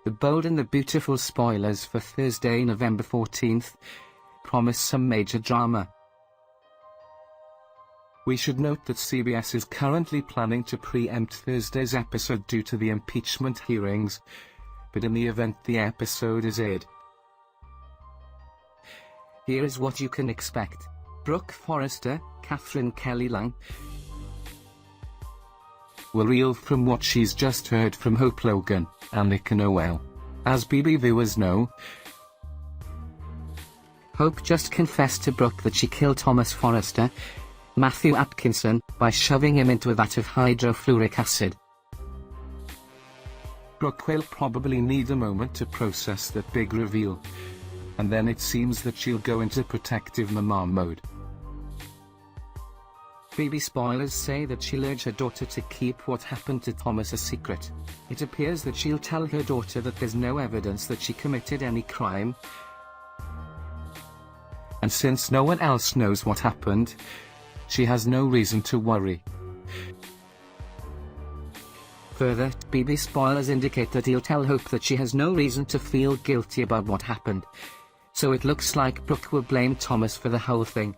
The bold and the beautiful spoilers for Thursday, November 14th, promise some major drama. We should note that CBS is currently planning to preempt Thursday's episode due to the impeachment hearings, but in the event the episode is aired, here is what you can expect. Brooke Forrester, Catherine Kelly Lang, will reel from what she's just heard from Hope Logan and Nick Noel. As BB viewers know, Hope just confessed to Brooke that she killed Thomas Forrester, Matthew Atkinson, by shoving him into a vat of hydrofluoric acid. Brooke will probably need a moment to process that big reveal, and then it seems that she'll go into protective mama mode. BB spoilers say that she'll urge her daughter to keep what happened to Thomas a secret. It appears that she'll tell her daughter that there's no evidence that she committed any crime, and since no one else knows what happened, she has no reason to worry. Further, BB spoilers indicate that he'll tell Hope that she has no reason to feel guilty about what happened, so it looks like Brooke will blame Thomas for the whole thing.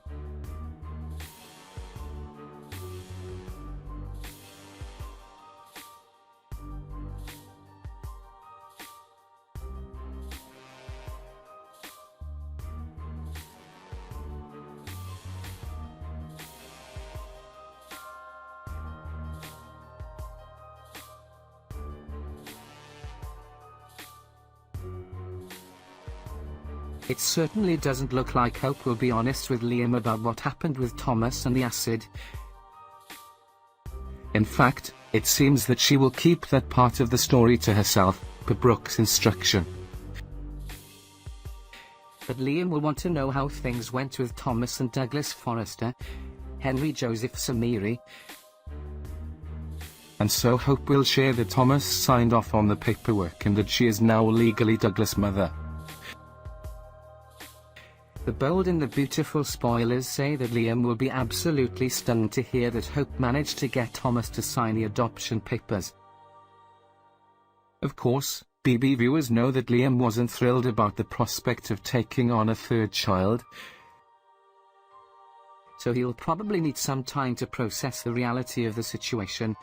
It certainly doesn't look like Hope will be honest with Liam about what happened with Thomas and the acid. In fact, it seems that she will keep that part of the story to herself, per Brooke's instruction. But Liam will want to know how things went with Thomas and Douglas Forrester, Henry Joseph Samiri, and so Hope will share that Thomas signed off on the paperwork and that she is now legally Douglas' mother. The bold and the beautiful spoilers say that Liam will be absolutely stunned to hear that Hope managed to get Thomas to sign the adoption papers. Of course, BB viewers know that Liam wasn't thrilled about the prospect of taking on a third child, so he'll probably need some time to process the reality of the situation,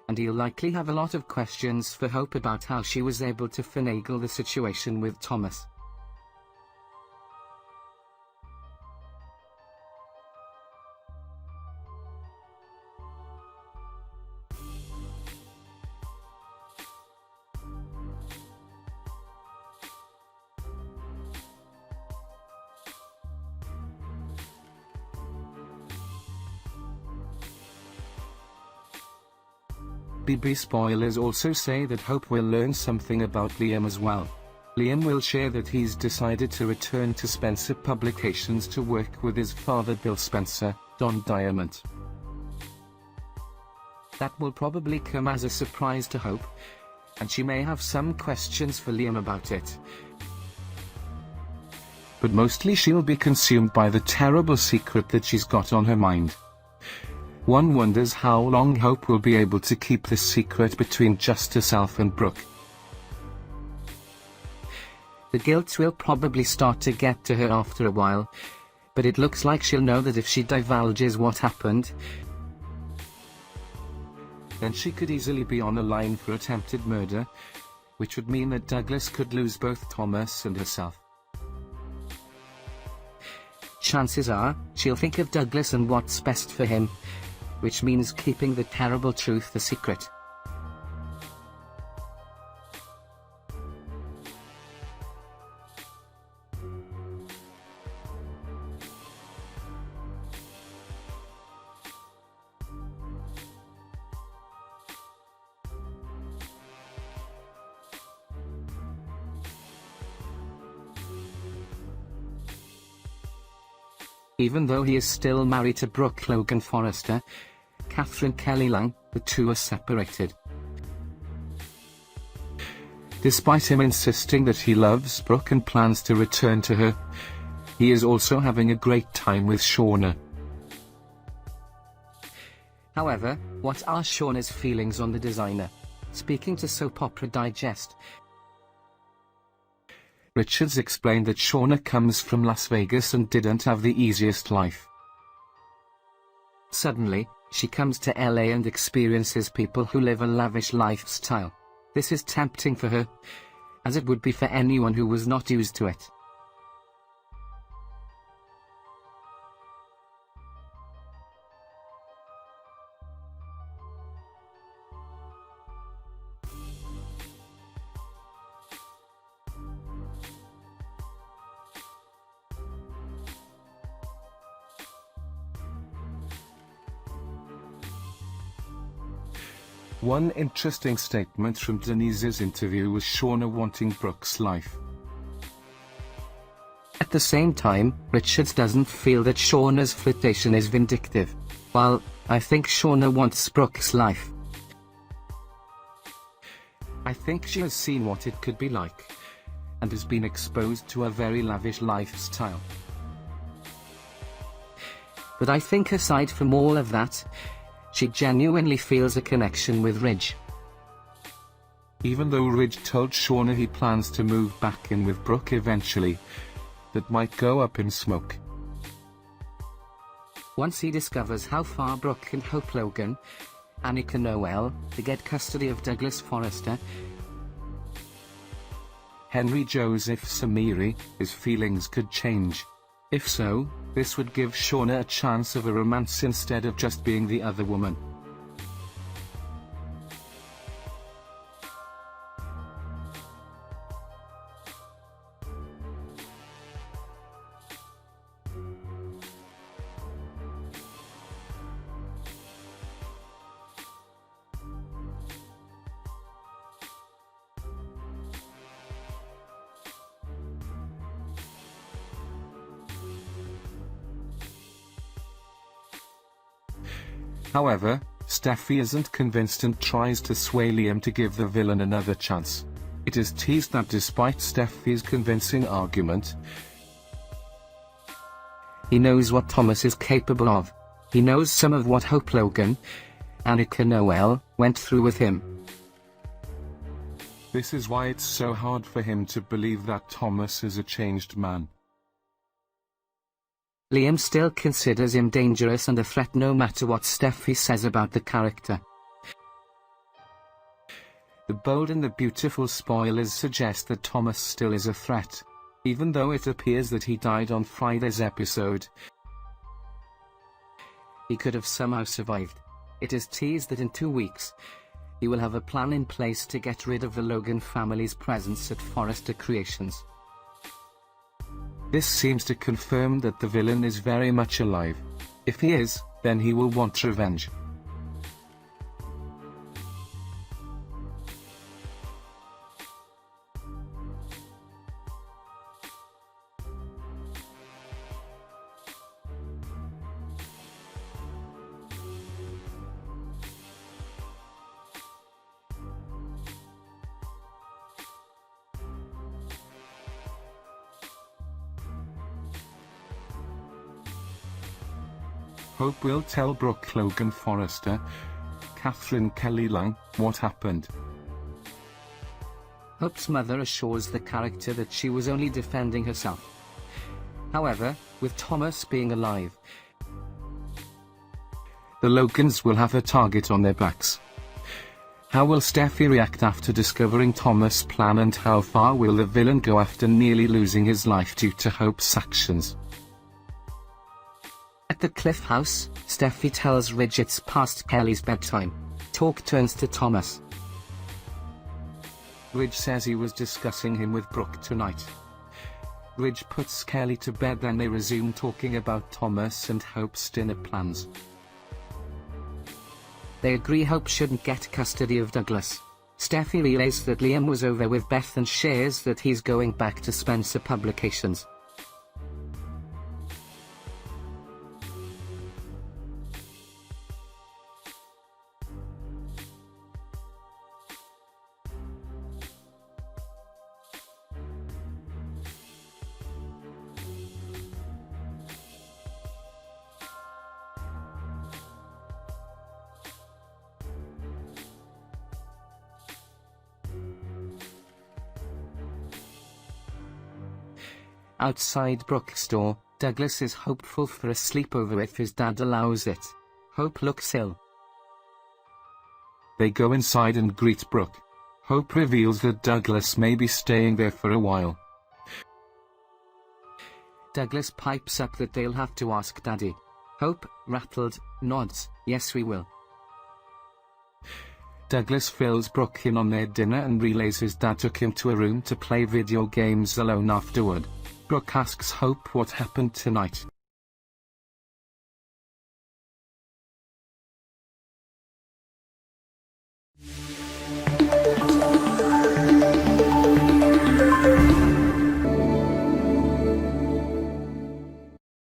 and he'll likely have a lot of questions for Hope about how she was able to finagle the situation with Thomas. BB spoilers also say that Hope will learn something about Liam as well. Liam will share that he's decided to return to Spencer Publications to work with his father Bill Spencer, Don Diamond. That will probably come as a surprise to Hope, and she may have some questions for Liam about it. But mostly she'll be consumed by the terrible secret that she's got on her mind. One wonders how long Hope will be able to keep this secret between just herself and Brooke. The guilt will probably start to get to her after a while, but it looks like she'll know that if she divulges what happened, then she could easily be on the line for attempted murder, which would mean that Douglas could lose both Thomas and herself. Chances are, she'll think of Douglas and what's best for him, which means keeping the terrible truth a secret. Even though he is still married to Brooke Logan Forrester, Catherine Kelly Lang, the two are separated. Despite him insisting that he loves Brooke and plans to return to her, he is also having a great time with Shauna. However, what are Shauna's feelings on the designer? Speaking to Soap Opera Digest, Richards explained that Shauna comes from Las Vegas and didn't have the easiest life. Suddenly, she comes to LA and experiences people who live a lavish lifestyle. This is tempting for her, as it would be for anyone who was not used to it. One interesting statement from Denise's interview was Shauna wanting Brooke's life. At the same time, Richards doesn't feel that Shauna's flirtation is vindictive. While I think Shauna wants Brooke's life, I think she has seen what it could be like, and has been exposed to a very lavish lifestyle. But I think aside from all of that, she genuinely feels a connection with Ridge. Even though Ridge told Shauna he plans to move back in with Brooke eventually, that might go up in smoke. Once he discovers how far Brooke can help Logan, Annika Noel, to get custody of Douglas Forrester, Henry Joseph Samiri, his feelings could change. If so, this would give Shauna a chance of a romance instead of just being the other woman. However, Steffy isn't convinced and tries to sway Liam to give the villain another chance. It is teased that despite Steffy's convincing argument, he knows what Thomas is capable of. He knows some of what Hope Logan, Annika Noel, went through with him. This is why it's so hard for him to believe that Thomas is a changed man. Liam still considers him dangerous and a threat no matter what Steffy says about the character. The bold and the beautiful spoilers suggest that Thomas still is a threat. Even though it appears that he died on Friday's episode, he could have somehow survived. It is teased that in 2 weeks, he will have a plan in place to get rid of the Logan family's presence at Forrester Creations. This seems to confirm that the villain is very much alive. If he is, then he will want revenge. Hope will tell Brooke Logan Forrester, Catherine Kelly Lang, what happened. Hope's mother assures the character that she was only defending herself. However, with Thomas being alive, the Logans will have a target on their backs. How will Steffy react after discovering Thomas' plan, and how far will the villain go after nearly losing his life due to Hope's actions? At the Cliff House, Steffy tells Ridge it's past Kelly's bedtime. Talk turns to Thomas. Ridge says he was discussing him with Brooke tonight. Ridge puts Kelly to bed, then they resume talking about Thomas and Hope's dinner plans. They agree Hope shouldn't get custody of Douglas. Steffy relays that Liam was over with Beth and shares that he's going back to Spencer Publications. Outside Brooke's door, Douglas is hopeful for a sleepover if his dad allows it. Hope looks ill. They go inside and greet Brooke. Hope reveals that Douglas may be staying there for a while. Douglas pipes up that they'll have to ask Daddy. Hope, rattled, nods, yes we will. Douglas fills Brooke in on their dinner and relays his dad took him to a room to play video games alone afterward. Brooke asks Hope what happened tonight.